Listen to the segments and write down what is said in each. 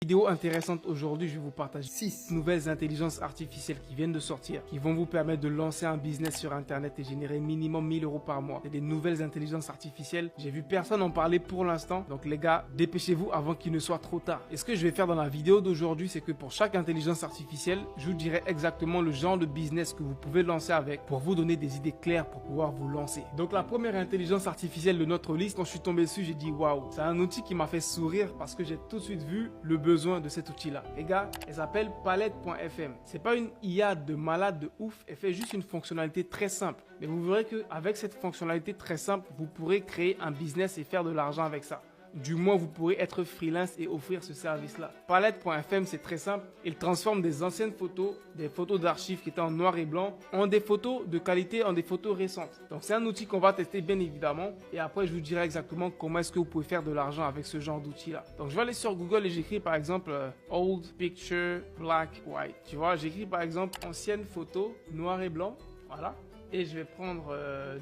Vidéo intéressante aujourd'hui, je vais vous partager 6 nouvelles intelligences artificielles qui viennent de sortir, qui vont vous permettre de lancer un business sur internet et générer minimum 1000 € par mois. C'est des nouvelles intelligences artificielles. J'ai vu personne en parler pour l'instant. Donc les gars, dépêchez-vous avant qu'il ne soit trop tard. Et ce que je vais faire dans la vidéo d'aujourd'hui, c'est que pour chaque intelligence artificielle, je vous dirai exactement le genre de business que vous pouvez lancer avec pour vous donner des idées claires pour pouvoir vous lancer. Donc la première intelligence artificielle de notre liste, quand je suis tombé dessus, j'ai dit waouh, c'est un outil qui m'a fait sourire parce que j'ai tout de suite vu le besoin de cet outil là. Les gars, elle s'appelle Palette.fm. C'est pas une IA de malade de ouf, elle fait juste une fonctionnalité très simple. Mais vous verrez qu'avec cette fonctionnalité très simple, vous pourrez créer un business et faire de l'argent avec ça. Du moins, vous pourrez être freelance et offrir ce service-là. Palette.fm, c'est très simple. Il transforme des anciennes photos, des photos d'archives qui étaient en noir et blanc, en des photos de qualité, en des photos récentes. Donc, c'est un outil qu'on va tester bien évidemment. Et après, je vous dirai exactement comment est-ce que vous pouvez faire de l'argent avec ce genre d'outil-là. Donc, je vais aller sur Google et j'écris par exemple Old Picture Black White. Tu vois, j'écris par exemple ancienne photo noir et blanc. Voilà. Et je vais prendre,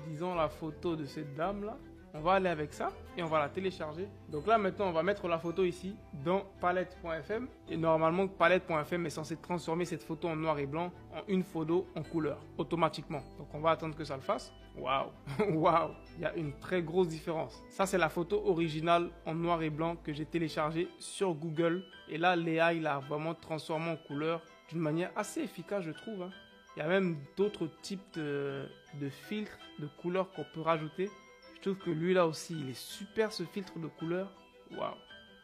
disons, la photo de cette dame-là. On va aller avec ça et on va la télécharger. Donc là, maintenant, on va mettre la photo ici dans Palette.fm. Et normalement, Palette.fm est censé transformer cette photo en noir et blanc en une photo en couleur, automatiquement. Donc, on va attendre que ça le fasse. Waouh, waouh, il y a une très grosse différence. Ça, c'est la photo originale en noir et blanc que j'ai téléchargée sur Google. Et là, Léa, il a vraiment transformé en couleur d'une manière assez efficace, je trouve, hein. Il y a même d'autres types de filtres, de couleurs qu'on peut rajouter. Je trouve que lui là aussi, il est super ce filtre de couleur. Waouh.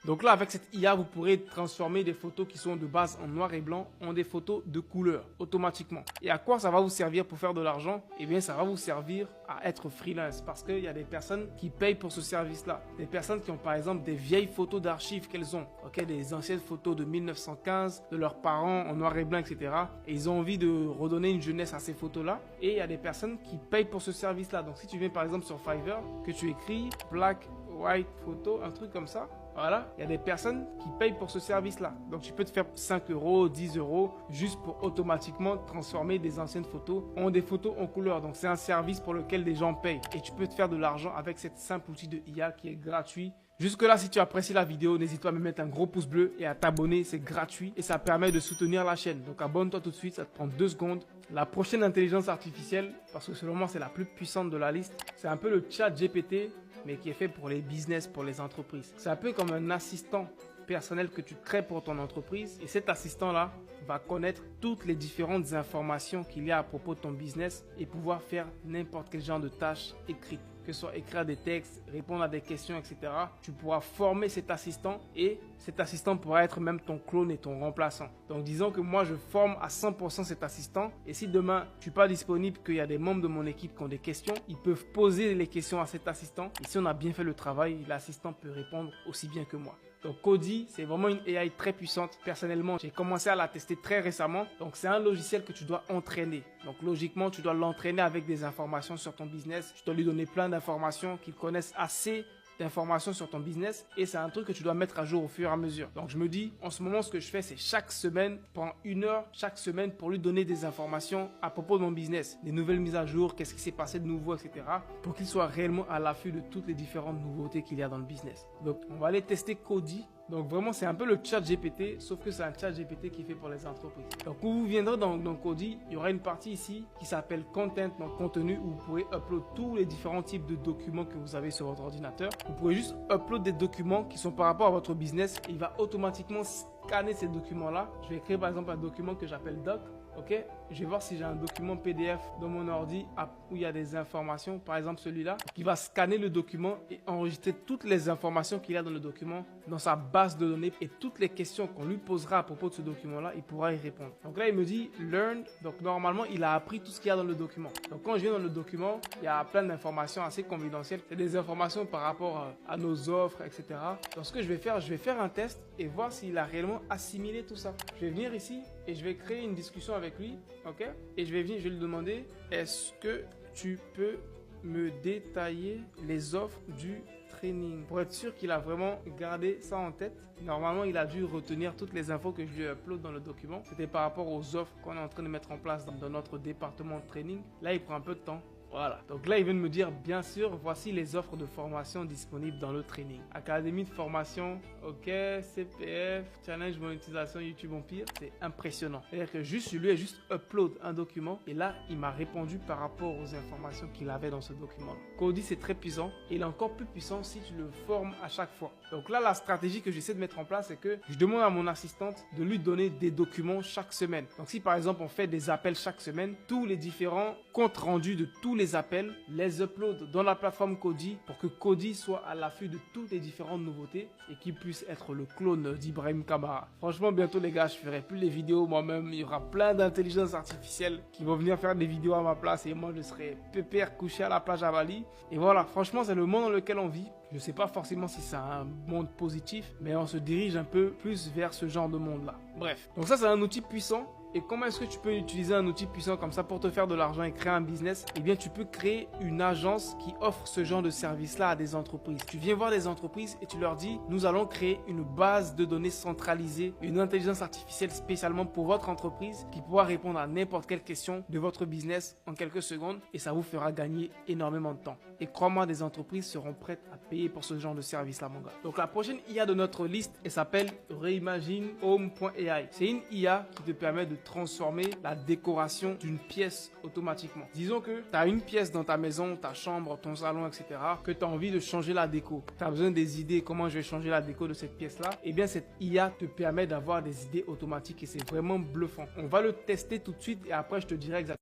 Donc là, avec cette IA, vous pourrez transformer des photos qui sont de base en noir et blanc en des photos de couleur automatiquement. Et à quoi ça va vous servir pour faire de l'argent? Eh bien, ça va vous servir à être freelance parce qu'il y a des personnes qui payent pour ce service-là. Des personnes qui ont par exemple des vieilles photos d'archives qu'elles ont, ok, des anciennes photos de 1915, de leurs parents en noir et blanc, etc. Et ils ont envie de redonner une jeunesse à ces photos-là. Et il y a des personnes qui payent pour ce service-là. Donc si tu viens par exemple sur Fiverr, que tu écris Black, White, photo, un truc comme ça, voilà, il y a des personnes qui payent pour ce service-là. Donc, tu peux te faire 5 €, 10 € juste pour automatiquement transformer des anciennes photos en des photos en couleur. Donc, c'est un service pour lequel des gens payent. Et tu peux te faire de l'argent avec cette simple outil de IA qui est gratuit. Jusque-là, si tu apprécies la vidéo, n'hésite pas à me mettre un gros pouce bleu et à t'abonner. C'est gratuit et ça permet de soutenir la chaîne. Donc, abonne-toi tout de suite, ça te prend 2 secondes. La prochaine intelligence artificielle, parce que selon moi, c'est la plus puissante de la liste, c'est un peu le ChatGPT, mais qui est fait pour les business, pour les entreprises. C'est un peu comme un assistant personnel que tu crées pour ton entreprise. Et cet assistant-là va connaître toutes les différentes informations qu'il y a à propos de ton business et pouvoir faire n'importe quel genre de tâches écrites. Que ce soit écrire des textes, répondre à des questions, etc. Tu pourras former cet assistant et cet assistant pourra être même ton clone et ton remplaçant. Donc disons que moi je forme à 100% cet assistant et si demain je ne suis pas disponible, qu'il y a des membres de mon équipe qui ont des questions, ils peuvent poser les questions à cet assistant et si on a bien fait le travail, l'assistant peut répondre aussi bien que moi. Donc Cody, c'est vraiment une AI très puissante. Personnellement, j'ai commencé à la tester très récemment. Donc c'est un logiciel que tu dois entraîner. Donc logiquement, tu dois l'entraîner avec des informations sur ton business. Tu dois lui donner plein d'informations qu'il connaisse assez d'informations sur ton business et c'est un truc que tu dois mettre à jour au fur et à mesure. Donc je me dis, en ce moment, ce que je fais, c'est chaque semaine, prendre 1 heure chaque semaine pour lui donner des informations à propos de mon business, des nouvelles mises à jour, qu'est-ce qui s'est passé de nouveau, etc. pour qu'il soit réellement à l'affût de toutes les différentes nouveautés qu'il y a dans le business. Donc on va aller tester Cody. Donc vraiment, c'est un peu le ChatGPT, sauf que c'est un ChatGPT qui est fait pour les entreprises. Donc quand vous viendrez dans Cody, il y aura une partie ici qui s'appelle Content, donc contenu, où vous pourrez upload tous les différents types de documents que vous avez sur votre ordinateur. Vous pourrez juste upload des documents qui sont par rapport à votre business et il va automatiquement scanner ces documents-là. Je vais créer par exemple un document que j'appelle Doc. Ok, je vais voir si j'ai un document PDF dans mon ordi où il y a des informations, par exemple celui-là, qui va scanner le document et enregistrer toutes les informations qu'il y a dans le document dans sa base de données et toutes les questions qu'on lui posera à propos de ce document-là, il pourra y répondre. Donc là, il me dit Learn. Donc normalement, il a appris tout ce qu'il y a dans le document. Donc quand je viens dans le document, il y a plein d'informations assez confidentielles. C'est des informations par rapport à nos offres, etc. Donc ce que je vais faire un test et voir s'il a réellement assimilé tout ça. Je vais venir ici et je vais créer une discussion avec lui, ok? Et je vais lui demander, est-ce que tu peux me détailler les offres du training? Pour être sûr qu'il a vraiment gardé ça en tête. Normalement, il a dû retenir toutes les infos que je lui upload dans le document. C'était par rapport aux offres qu'on est en train de mettre en place dans notre département de training. Là, il prend un peu de temps. Voilà. Donc là, il vient de me dire, bien sûr, voici les offres de formation disponibles dans le training. Académie de formation, ok, CPF, challenge monétisation YouTube Empire. C'est impressionnant. C'est-à-dire que juste, je lui ai juste upload un document et là, il m'a répondu par rapport aux informations qu'il avait dans ce document. Cody, c'est très puissant et il est encore plus puissant si tu le formes à chaque fois. Donc là, la stratégie que j'essaie de mettre en place, c'est que je demande à mon assistante de lui donner des documents chaque semaine. Donc si par exemple, on fait des appels chaque semaine, tous les différents comptes rendus de tous les appels, les upload dans la plateforme Cody pour que Cody soit à l'affût de toutes les différentes nouveautés et qu'il puisse être le clone d'Ibrahim Kamara. Franchement, bientôt les gars, je ferai plus les vidéos moi-même. Il y aura plein d'intelligence artificielle qui vont venir faire des vidéos à ma place et moi je serai pépère couché à la plage à Bali. Et voilà, franchement, c'est le monde dans lequel on vit. Je ne sais pas forcément si c'est un monde positif, mais on se dirige un peu plus vers ce genre de monde-là. Bref, donc ça c'est un outil puissant. Et comment est-ce que tu peux utiliser un outil puissant comme ça pour te faire de l'argent et créer un business? Eh bien, tu peux créer une agence qui offre ce genre de service-là à des entreprises. Tu viens voir des entreprises et tu leur dis, nous allons créer une base de données centralisée, une intelligence artificielle spécialement pour votre entreprise qui pourra répondre à n'importe quelle question de votre business en quelques secondes et ça vous fera gagner énormément de temps. Et crois-moi, des entreprises seront prêtes à payer pour ce genre de service-là, mon gars. Donc, la prochaine IA de notre liste, elle s'appelle ReimagineHome.ai. C'est une IA qui te permet de transformer la décoration d'une pièce automatiquement. Disons que tu as une pièce dans ta maison, ta chambre, ton salon, etc. que tu as envie de changer la déco. Tu as besoin des idées, comment je vais changer la déco de cette pièce-là. Eh bien, cette IA te permet d'avoir des idées automatiques et c'est vraiment bluffant. On va le tester tout de suite et après, je te dirai exactement.